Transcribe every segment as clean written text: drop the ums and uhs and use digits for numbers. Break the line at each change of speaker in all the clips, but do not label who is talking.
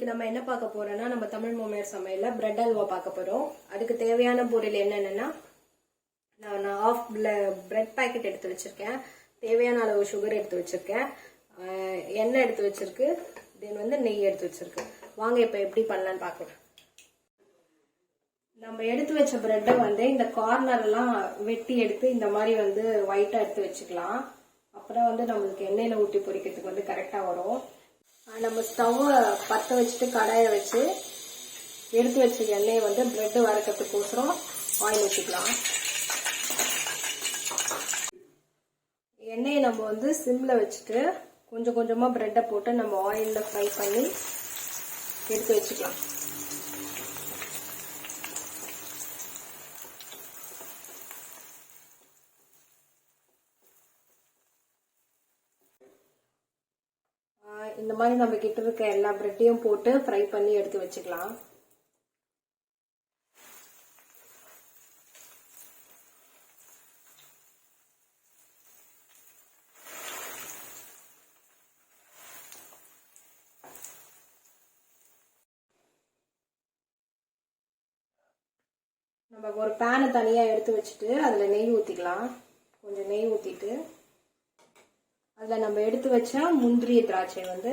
நம்ம என்ன பார்க்க போறோம்னா நம்ம தமிழ் மாமியார் சமையல்ல பிரெட் அல்வா பார்க்க போறோம். அதுக்கு தேவையான பொருள் என்னென்னா நான் ஆஃப் பிரெட் பாக்கெட் எடுத்து வச்சிருக்கேன், தேவையான அளவு சுகர் எடுத்து வச்சிருக்கேன், எண்ணெய் எடுத்து வச்சிருக்கு, தென் வந்து நெய் எடுத்து வச்சிருக்கு. வாங்க இப்போ எப்படி பண்ணலான்னு பார்க்கலாம். நம்ம எடுத்து வச்ச பிரெட்டை வந்து இந்த கார்னர் எல்லாம் வெட்டி எடுத்து இந்த மாதிரி வந்து ஒயிட்டா எடுத்து வச்சுக்கலாம். அப்புறம் வந்து நம்மளுக்கு எண்ணெயில ஊற்றி பொரிக்கிறதுக்கு வந்து கரெக்டா வரும். நம்ம ஸ்டவ் பற்ற வச்சுட்டு கடாயை வச்சு எடுத்து வச்ச எண்ணெயை வந்து பிரெட் வறுக்கிறதுக்கோசரம் ஆயில் ஊற்றிக்கலாம். எண்ணெயை நம்ம வந்து சிம்ல வச்சுட்டு கொஞ்சம் கொஞ்சமா பிரெட்டை போட்டு நம்ம ஆயில்ல ஃப்ரை பண்ணி எடுத்து வச்சுக்கலாம். இந்த மாதிரி நம்ம கிட்ட இருக்க எல்லா பிரெட்டையும் போட்டு ஃப்ரை பண்ணி எடுத்து வச்சுக்கலாம். நம்ம ஒரு பேனை தனியா எடுத்து வச்சுட்டு அதுல நெய் ஊத்திக்கலாம். கொஞ்சம் நெய் ஊத்திட்டு அதுல நம்ம எடுத்து வச்ச முந்திரி திராட்சை வந்து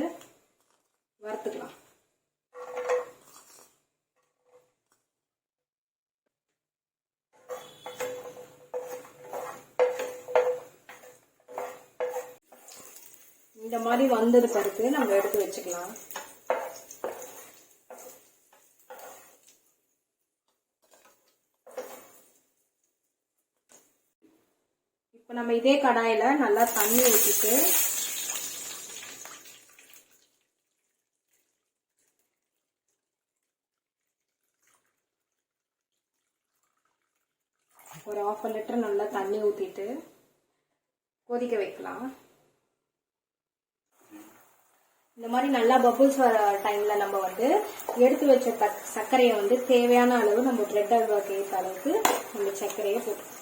வறுத்துக்கலாம். இந்த மாதிரி வந்தது பருப்பு நம்ம எடுத்து வச்சுக்கலாம். இப்ப நம்ம இதே கடாயில நல்லா தண்ணி ஊற்றிட்டு ஒரு 1/2 லிட்டர் நல்லா தண்ணி ஊற்றிட்டு கொதிக்க வைக்கலாம். இந்த மாதிரி நல்லா பபுள்ஸ் வர டைம்ல நம்ம வந்து எடுத்து வச்ச சர்க்கரையை வந்து தேவையான அளவு நம்ம பிரெட் அல்வாக்கு ஏற்ற அளவுக்கு நம்ம சர்க்கரையை போட்டு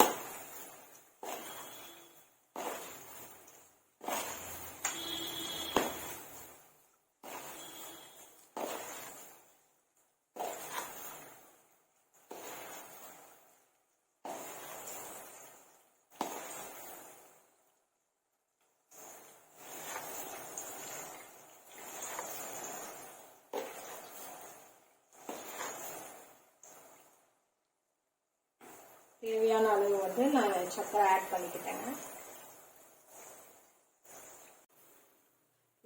தேவையான அளவு வந்து நான் சர்க்கரை ஆட் பண்ணிக்கிட்டேன்.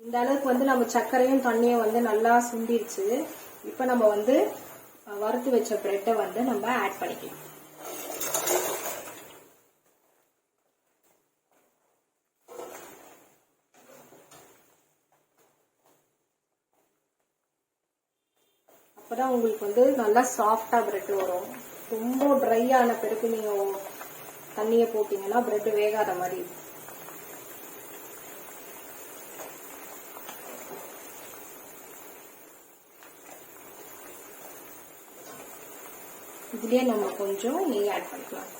இந்த அளவுக்கு வந்து நம்ம சர்க்கரையும் தண்ணியும் வந்து நல்லா சுண்டிருச்சு. இப்ப நம்ம வந்து வறுத்து வச்ச பிரெட்டை வந்து நம்ம ஆட் பண்ணிக்கலாம். அப்பதான் உங்களுக்கு வந்து நல்லா சாஃப்டா பிரெட் வரும். ரொம்ப ட்ரை ஆன பிறகு நீங்க தண்ணியை போட்டீங்கன்னா பிரெட் வேகாத மாதிரி. இதுலயே நம்ம கொஞ்சம் நெய் ஆட் பண்ணிக்கலாம்.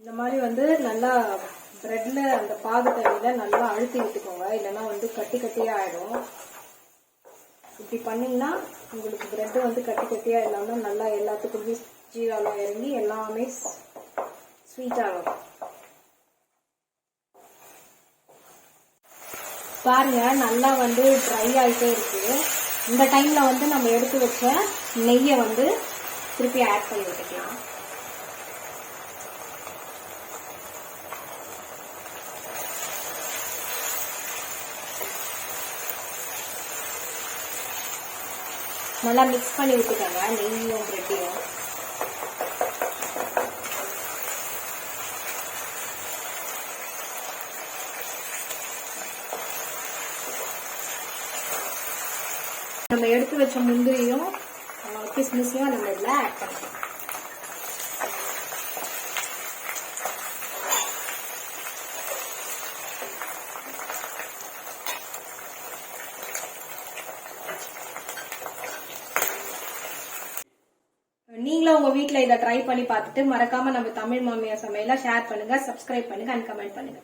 இந்த மாதிரி வந்து நல்லா பிரெட்ல அந்த பாகு தண்ணியில நல்லா அழுத்தி விட்டுக்கோங்க, இல்லைன்னா வந்து கட்டி கட்டியா ஆயிடும். இப்படி பண்ணீங்கன்னா உங்களுக்கு பிரெட் வந்து கட்டி கட்டியா இல்லாம நல்லா எல்லாத்துக்குமே ஜீரால இறங்கி எல்லாமே ஸ்வீட் ஆகும். பாருங்க நல்லா வந்து ட்ரை ஆகிட்டே இருக்கு. இந்த டைம்ல வந்து நம்ம எடுத்து வச்ச நெய்யை வந்து திருப்பி ஆட் பண்ணி விட்டுக்கலாம். நல்லா மிக்ஸ் பண்ணி விட்டுக்கோங்க நெய்யும் பிரெட்டையும். நம்ம எடுத்து வச்ச முந்திரியும் கிஸ்மிஸையும் நம்ம இதில் ஆட் பண்ணிக்கலாம். நீங்களும் உங்க வீட்ல இதை ட்ரை பண்ணி பார்த்துட்டு மறக்காம நம்ம தமிழ் மாமியார் சமையல ஷேர் பண்ணுங்க, சப்ஸ்கிரைப் பண்ணுங்க அண்ட் கமெண்ட் பண்ணுங்க.